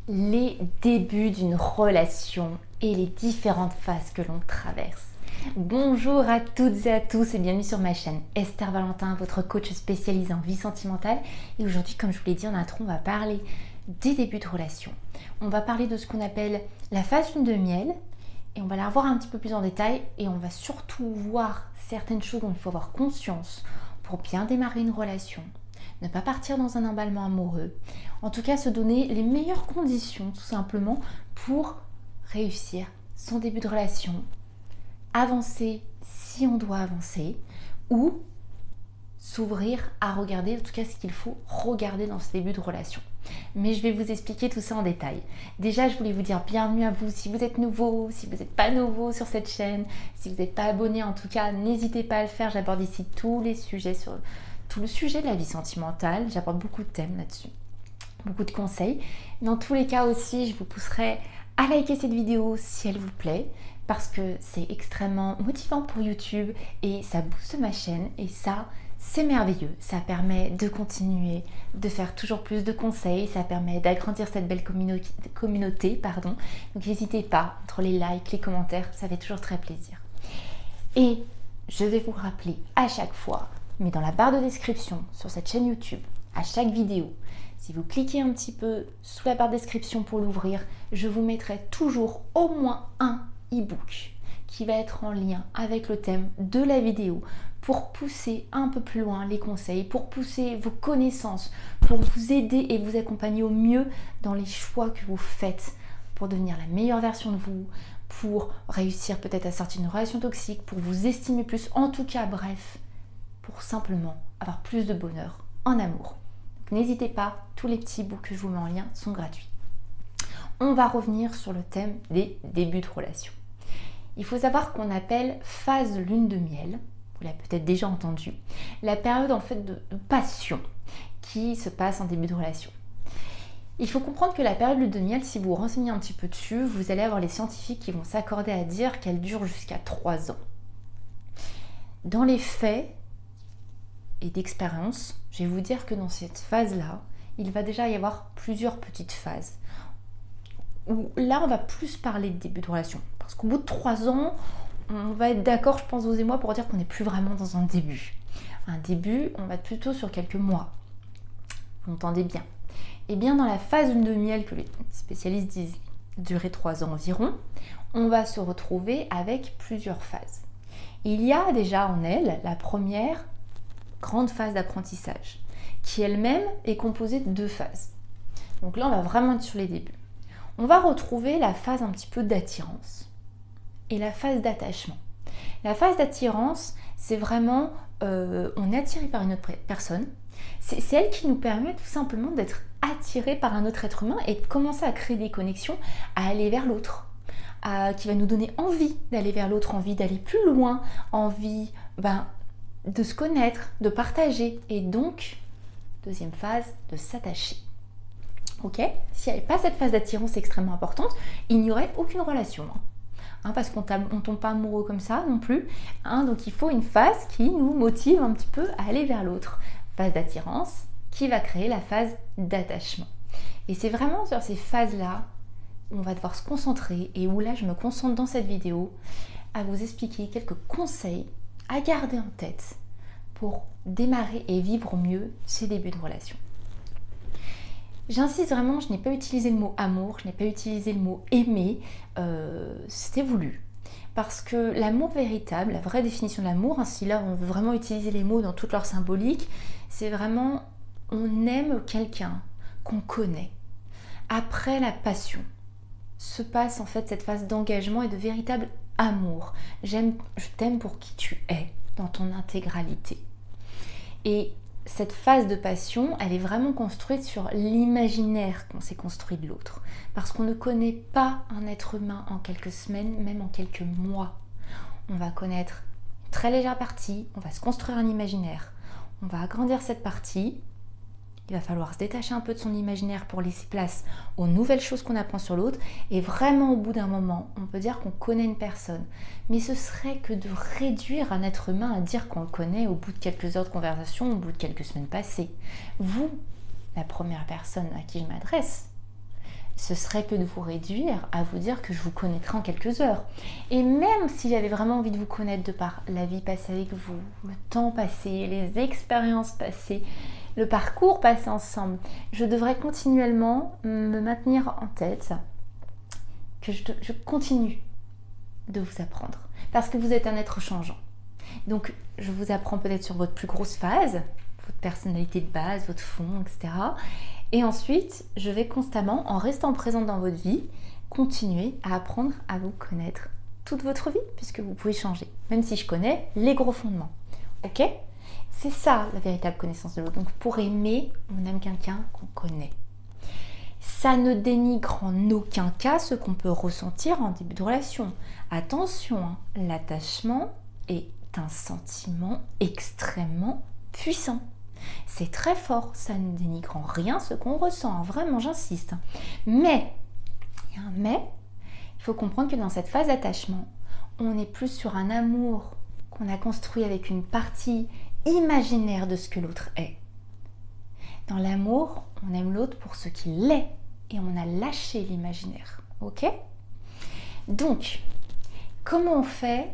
Les débuts d'une relation et les différentes phases que l'on traverse. Bonjour à toutes et à tous et bienvenue sur ma chaîne Esther Valentin, votre coach spécialisé en vie sentimentale. Et aujourd'hui, comme je vous l'ai dit en intro, on va parler des débuts de relation. On va parler de ce qu'on appelle la phase lune de miel et on va la voir un petit peu plus en détail et on va surtout voir certaines choses dont il faut avoir conscience pour bien démarrer une relation. Ne pas partir dans un emballement amoureux, en tout cas se donner les meilleures conditions tout simplement pour réussir son début de relation, avancer si on doit avancer ou s'ouvrir à regarder en tout cas ce qu'il faut regarder dans ce début de relation. Mais je vais vous expliquer tout ça en détail. Déjà, je voulais vous dire bienvenue à vous si vous êtes nouveau, si vous n'êtes pas nouveau sur cette chaîne, si vous n'êtes pas abonné en tout cas, n'hésitez pas à le faire. J'aborde ici tous les sujets sur tout le sujet de la vie sentimentale, j'apporte beaucoup de thèmes là-dessus, beaucoup de conseils. Dans tous les cas aussi, je vous pousserai à liker cette vidéo si elle vous plaît, parce que c'est extrêmement motivant pour YouTube et ça booste ma chaîne et ça, c'est merveilleux. Ça permet de continuer, de faire toujours plus de conseils, ça permet d'agrandir cette belle communauté. Donc n'hésitez pas, entre les likes, les commentaires, ça fait toujours très plaisir. Et je vais vous rappeler à chaque fois, mais dans la barre de description sur cette chaîne YouTube, à chaque vidéo, si vous cliquez un petit peu sous la barre de description pour l'ouvrir, je vous mettrai toujours au moins un e-book qui va être en lien avec le thème de la vidéo pour pousser un peu plus loin les conseils, pour pousser vos connaissances, pour vous aider et vous accompagner au mieux dans les choix que vous faites pour devenir la meilleure version de vous, pour réussir peut-être à sortir d'une relation toxique, pour vous estimer plus, en tout cas, bref, pour simplement avoir plus de bonheur en amour. N'hésitez pas, tous les petits bouts que je vous mets en lien sont gratuits. On va revenir sur le thème des débuts de relation. Il faut savoir qu'on appelle phase lune de miel, vous l'avez peut-être déjà entendu, la période en fait de passion qui se passe en début de relation. Il faut comprendre que la période lune de miel, si vous vous renseignez un petit peu dessus, vous allez avoir les scientifiques qui vont s'accorder à dire qu'elle dure jusqu'à 3 ans. Dans les faits et d'expérience, je vais vous dire que dans cette phase-là, il va déjà y avoir plusieurs petites phases. Où là, on va plus parler de début de relation. Parce qu'au bout de 3 ans, on va être d'accord, je pense, vous et moi, pour dire qu'on n'est plus vraiment dans un début. Un début, on va être plutôt sur quelques mois. Vous entendez bien. Et bien, dans la phase lune de miel, que les spécialistes disent durer 3 ans environ, on va se retrouver avec plusieurs phases. Il y a déjà en elle la première grande phase d'apprentissage, qui elle-même est composée de 2 phases. Donc là, on va vraiment être sur les débuts. On va retrouver la phase un petit peu d'attirance et la phase d'attachement. La phase d'attirance, c'est vraiment, on est attiré par une autre personne. C'est elle qui nous permet tout simplement d'être attiré par un autre être humain et de commencer à créer des connexions, à aller vers l'autre, qui va nous donner envie d'aller vers l'autre, envie d'aller plus loin, envie de se connaître, de partager et donc, deuxième phase, de s'attacher. Ok ? S'il n'y avait pas cette phase d'attirance extrêmement importante, il n'y aurait aucune relation. Parce qu'on ne tombe pas amoureux comme ça non plus. Donc il faut une phase qui nous motive un petit peu à aller vers l'autre. Phase d'attirance qui va créer la phase d'attachement. Et c'est vraiment sur ces phases-là où on va devoir se concentrer et où là je me concentre dans cette vidéo à vous expliquer quelques conseils à garder en tête pour démarrer et vivre au mieux ces débuts de relation. J'insiste vraiment, je n'ai pas utilisé le mot amour, je n'ai pas utilisé le mot aimer, c'était voulu. Parce que l'amour véritable, la vraie définition de l'amour, si là on veut vraiment utiliser les mots dans toute leur symbolique, c'est vraiment on aime quelqu'un qu'on connaît. Après la passion se passe en fait cette phase d'engagement et de véritable amour. Je t'aime pour qui tu es, dans ton intégralité. Et cette phase de passion, elle est vraiment construite sur l'imaginaire qu'on s'est construit de l'autre. Parce qu'on ne connaît pas un être humain en quelques semaines, même en quelques mois. On va connaître une très légère partie, on va se construire un imaginaire. On va agrandir cette partie. Il va falloir se détacher un peu de son imaginaire pour laisser place aux nouvelles choses qu'on apprend sur l'autre. Et vraiment, au bout d'un moment, on peut dire qu'on connaît une personne. Mais ce serait que de réduire un être humain à dire qu'on le connaît au bout de quelques heures de conversation, au bout de quelques semaines passées. Vous, la première personne à qui je m'adresse, ce serait que de vous réduire à vous dire que je vous connaîtrai en quelques heures. Et même si j'avais vraiment envie de vous connaître de par la vie passée avec vous, le temps passé, les expériences passées, le parcours passé ensemble, je devrais continuellement me maintenir en tête que je continue de vous apprendre. Parce que vous êtes un être changeant. Donc, je vous apprends peut-être sur votre plus grosse phase, votre personnalité de base, votre fond, etc. Et ensuite, je vais constamment, en restant présente dans votre vie, continuer à apprendre à vous connaître toute votre vie, puisque vous pouvez changer, même si je connais les gros fondements. Ok? C'est ça la véritable connaissance de l'autre. Donc, pour aimer, on aime quelqu'un qu'on connaît. Ça ne dénigre en aucun cas ce qu'on peut ressentir en début de relation. Attention, hein, l'attachement est un sentiment extrêmement puissant. C'est très fort, ça ne dénigre en rien ce qu'on ressent, hein, vraiment j'insiste. Mais, il y a un mais, il faut comprendre que dans cette phase d'attachement, on est plus sur un amour qu'on a construit avec une partie imaginaire de ce que l'autre est. Dans l'amour, on aime l'autre pour ce qu'il est et on a lâché l'imaginaire, ok? Donc, comment on fait?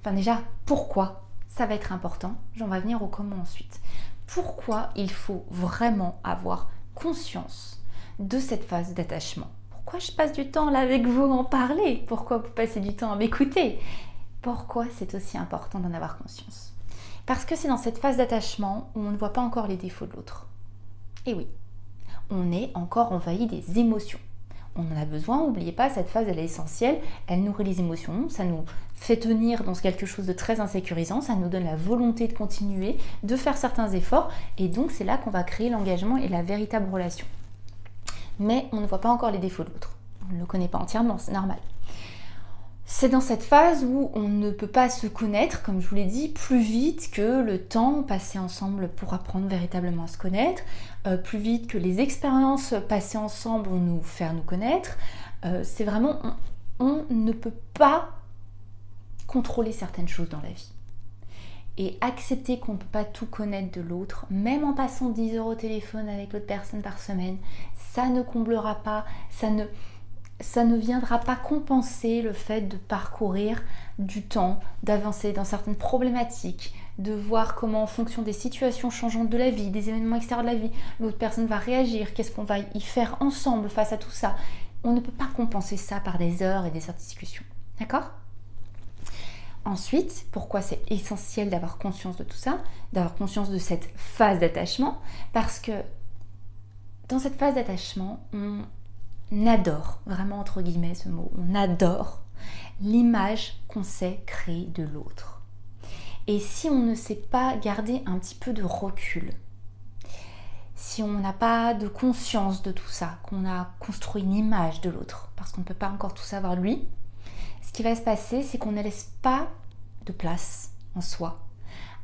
Enfin déjà, pourquoi? Ça va être important, j'en vais venir au comment ensuite. Pourquoi il faut vraiment avoir conscience de cette phase d'attachement? Pourquoi je passe du temps là avec vous à en parler? Pourquoi vous passez du temps à m'écouter? Pourquoi c'est aussi important d'en avoir conscience? Parce que c'est dans cette phase d'attachement où on ne voit pas encore les défauts de l'autre. Et oui, on est encore envahi des émotions. On en a besoin, n'oubliez pas, cette phase elle est essentielle, elle nourrit les émotions, ça nous fait tenir dans quelque chose de très insécurisant, ça nous donne la volonté de continuer, de faire certains efforts, et donc c'est là qu'on va créer l'engagement et la véritable relation. Mais on ne voit pas encore les défauts de l'autre, on ne le connaît pas entièrement, c'est normal. C'est dans cette phase où on ne peut pas se connaître, comme je vous l'ai dit, plus vite que le temps passé ensemble pour apprendre véritablement à se connaître, plus vite que les expériences passées ensemble vont nous faire nous connaître. C'est vraiment, on ne peut pas contrôler certaines choses dans la vie. Et accepter qu'on ne peut pas tout connaître de l'autre, même en passant 10 heures au téléphone avec l'autre personne par semaine, ça ne comblera pas, ça ne viendra pas compenser le fait de parcourir du temps, d'avancer dans certaines problématiques, de voir comment en fonction des situations changeantes de la vie, des événements extérieurs de la vie, l'autre personne va réagir, qu'est-ce qu'on va y faire ensemble face à tout ça. On ne peut pas compenser ça par des heures et des heures de discussion. D'accord ? Ensuite, pourquoi c'est essentiel d'avoir conscience de tout ça, d'avoir conscience de cette phase d'attachement? Parce que dans cette phase d'attachement, on adore, vraiment entre guillemets ce mot, on adore l'image qu'on sait créer de l'autre. Et si on ne sait pas garder un petit peu de recul, si on n'a pas de conscience de tout ça, qu'on a construit une image de l'autre, parce qu'on ne peut pas encore tout savoir de lui, ce qui va se passer, c'est qu'on ne laisse pas de place en soi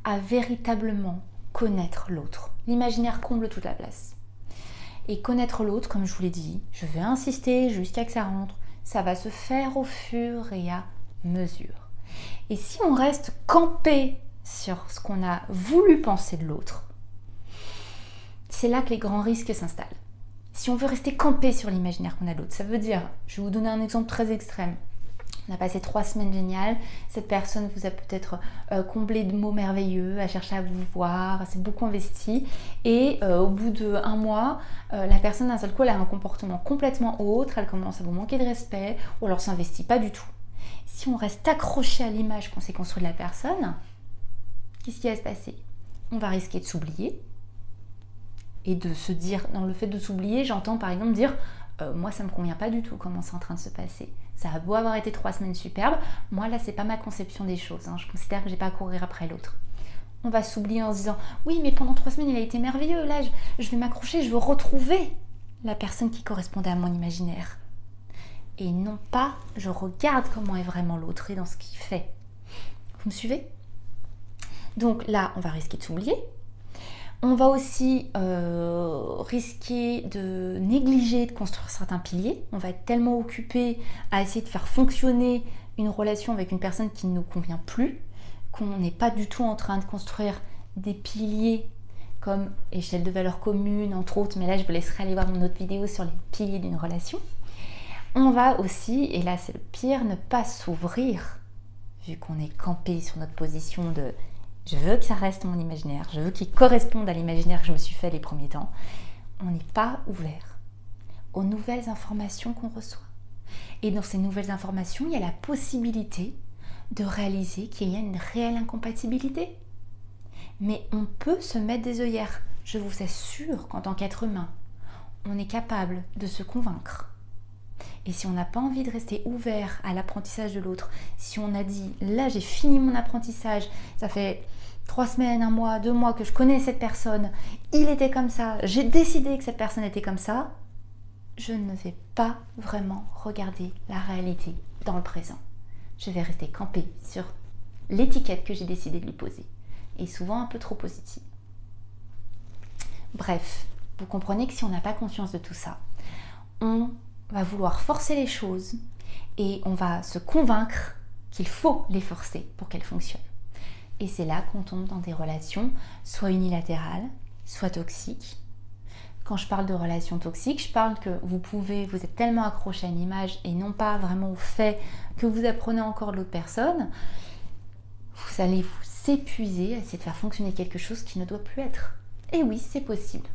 à véritablement connaître l'autre. L'imaginaire comble toute la place. Et connaître l'autre, comme je vous l'ai dit, je vais insister jusqu'à que ça rentre, ça va se faire au fur et à mesure. Et si on reste campé sur ce qu'on a voulu penser de l'autre, c'est là que les grands risques s'installent. Si on veut rester campé sur l'imaginaire qu'on a de l'autre, ça veut dire, je vais vous donner un exemple très extrême. On a passé 3 semaines géniales, cette personne vous a peut-être comblé de mots merveilleux, a cherché à vous voir, s'est beaucoup investi et au bout d'1 mois, la personne d'un seul coup elle a un comportement complètement autre, elle commence à vous manquer de respect ou alors s'investit pas du tout. Si on reste accroché à l'image qu'on s'est construite de la personne, qu'est-ce qui va se passer? On va risquer de s'oublier et de se dire, dans le fait de s'oublier, j'entends par exemple dire moi ça me convient pas du tout comment c'est en train de se passer. Ça a beau avoir été 3 semaines superbes, moi là c'est pas ma conception des choses, hein. Je considère que j'ai pas à courir après l'autre. On va s'oublier en se disant oui mais pendant 3 semaines il a été merveilleux, là je vais m'accrocher, je veux retrouver la personne qui correspondait à mon imaginaire. Et non pas je regarde comment est vraiment l'autre et dans ce qu'il fait. Vous me suivez? Donc là on va risquer de s'oublier. On va aussi risquer de négliger de construire certains piliers. On va être tellement occupé à essayer de faire fonctionner une relation avec une personne qui ne nous convient plus, qu'on n'est pas du tout en train de construire des piliers comme échelle de valeur commune, entre autres, mais là je vous laisserai aller voir mon autre vidéo sur les piliers d'une relation. On va aussi, et là c'est le pire, ne pas s'ouvrir, vu qu'on est campé sur notre position de « je veux que ça reste mon imaginaire, je veux qu'il corresponde à l'imaginaire que je me suis fait les premiers temps », on n'est pas ouvert aux nouvelles informations qu'on reçoit. Et dans ces nouvelles informations, il y a la possibilité de réaliser qu'il y a une réelle incompatibilité. Mais on peut se mettre des œillères. Je vous assure qu'en tant qu'être humain, on est capable de se convaincre. Et si on n'a pas envie de rester ouvert à l'apprentissage de l'autre, si on a dit « là j'ai fini mon apprentissage, ça fait 3 semaines, 1 mois, 2 mois que je connais cette personne, il était comme ça, j'ai décidé que cette personne était comme ça », je ne vais pas vraiment regarder la réalité dans le présent. Je vais rester campée sur l'étiquette que j'ai décidé de lui poser, et souvent un peu trop positive. Bref, vous comprenez que si on n'a pas conscience de tout ça, on va vouloir forcer les choses et on va se convaincre qu'il faut les forcer pour qu'elles fonctionnent. Et c'est là qu'on tombe dans des relations soit unilatérales, soit toxiques. Quand je parle de relations toxiques, je parle que vous êtes tellement accroché à une image et non pas vraiment au fait que vous apprenez encore de l'autre personne, vous allez vous épuiser à essayer de faire fonctionner quelque chose qui ne doit plus être. Et oui, c'est possible.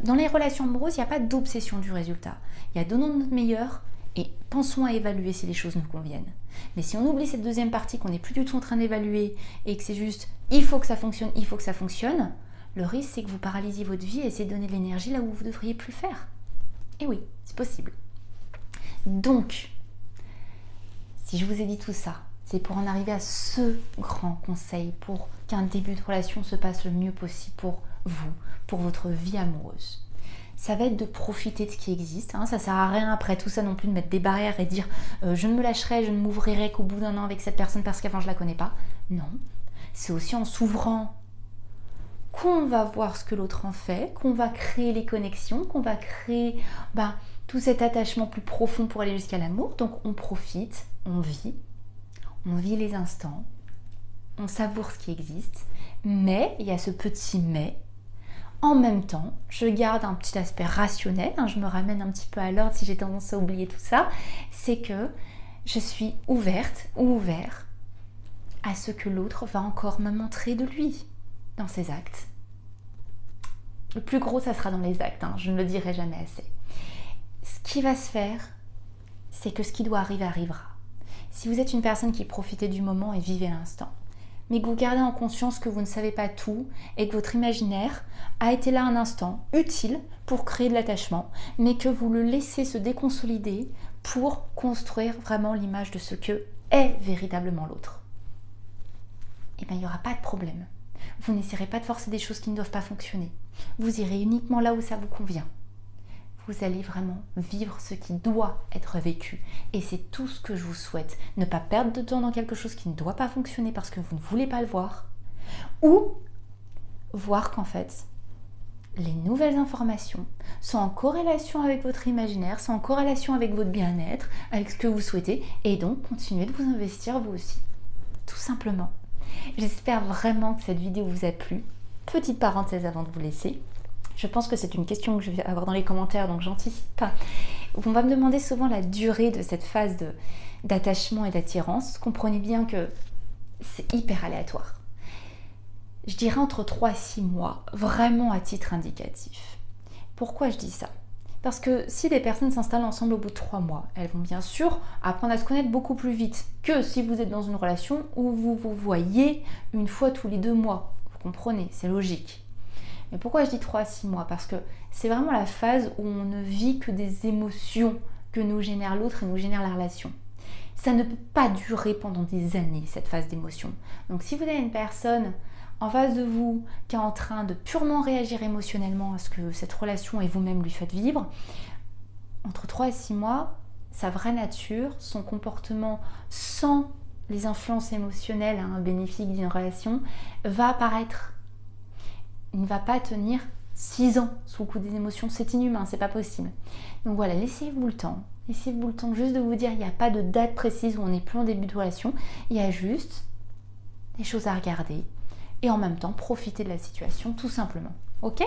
Dans les relations amoureuses, il n'y a pas d'obsession du résultat. Il y a donnons notre meilleur et pensons à évaluer si les choses nous conviennent. Mais si on oublie cette deuxième partie qu'on n'est plus du tout en train d'évaluer et que c'est juste il faut que ça fonctionne, il faut que ça fonctionne, le risque c'est que vous paralysiez votre vie et essayez de donner de l'énergie là où vous ne devriez plus faire. Et oui, c'est possible. Donc, si je vous ai dit tout ça, c'est pour en arriver à ce grand conseil pour qu'un début de relation se passe le mieux possible pour vous, pour votre vie amoureuse. Ça va être de profiter de ce qui existe. Ça ne sert à rien après tout ça non plus de mettre des barrières et dire je ne me lâcherai, je ne m'ouvrirai qu'au bout d'1 an avec cette personne parce qu'avant je ne la connais pas. Non, c'est aussi en s'ouvrant qu'on va voir ce que l'autre en fait, qu'on va créer les connexions, qu'on va créer tout cet attachement plus profond pour aller jusqu'à l'amour. Donc on profite, on vit les instants, on savoure ce qui existe, mais il y a ce petit mais. En même temps, je garde un petit aspect rationnel, je me ramène un petit peu à l'ordre si j'ai tendance à oublier tout ça, c'est que je suis ouverte ou ouvert à ce que l'autre va encore me montrer de lui dans ses actes. Le plus gros, ça sera dans les actes, je ne le dirai jamais assez. Ce qui va se faire, c'est que ce qui doit arriver arrivera. Si vous êtes une personne qui profitait du moment et vivez l'instant, mais que vous gardez en conscience que vous ne savez pas tout et que votre imaginaire a été là un instant utile pour créer de l'attachement, mais que vous le laissez se déconsolider pour construire vraiment l'image de ce que est véritablement l'autre. Eh bien, il n'y aura pas de problème. Vous n'essaierez pas de forcer des choses qui ne doivent pas fonctionner. Vous irez uniquement là où ça vous convient. Vous allez vraiment vivre ce qui doit être vécu. Et c'est tout ce que je vous souhaite. Ne pas perdre de temps dans quelque chose qui ne doit pas fonctionner parce que vous ne voulez pas le voir. Ou voir qu'en fait, les nouvelles informations sont en corrélation avec votre imaginaire, sont en corrélation avec votre bien-être, avec ce que vous souhaitez. Et donc, continuez de vous investir vous aussi. Tout simplement. J'espère vraiment que cette vidéo vous a plu. Petite parenthèse avant de vous laisser. Je pense que c'est une question que je vais avoir dans les commentaires, donc j'anticipe pas. On va me demander souvent la durée de cette phase d'attachement et d'attirance. Comprenez bien que c'est hyper aléatoire. Je dirais entre 3 et 6 mois, vraiment à titre indicatif. Pourquoi je dis ça ? Parce que si des personnes s'installent ensemble au bout de 3 mois, elles vont bien sûr apprendre à se connaître beaucoup plus vite que si vous êtes dans une relation où vous vous voyez une fois tous les 2 mois. Vous comprenez, c'est logique. Mais pourquoi je dis 3 à 6 mois ? Parce que c'est vraiment la phase où on ne vit que des émotions que nous génère l'autre et nous génère la relation. Ça ne peut pas durer pendant des années, cette phase d'émotion. Donc si vous avez une personne en face de vous qui est en train de purement réagir émotionnellement à ce que cette relation et vous-même lui faites vivre, entre 3 et 6 mois, sa vraie nature, son comportement sans les influences émotionnelles bénéfiques d'une relation, va apparaître. Il ne va pas tenir 6 ans sous le coup des émotions, c'est inhumain, c'est pas possible. Donc voilà, laissez-vous le temps. Laissez-vous le temps juste de vous dire, il n'y a pas de date précise où on n'est plus en début de relation, il y a juste des choses à regarder et en même temps profiter de la situation tout simplement. Ok?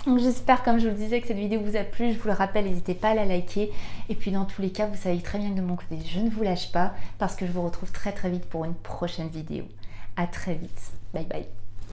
Donc j'espère, comme je vous le disais, que cette vidéo vous a plu. Je vous le rappelle, n'hésitez pas à la liker. Et puis dans tous les cas, vous savez très bien que de mon côté, je ne vous lâche pas parce que je vous retrouve très très vite pour une prochaine vidéo. À très vite. Bye bye.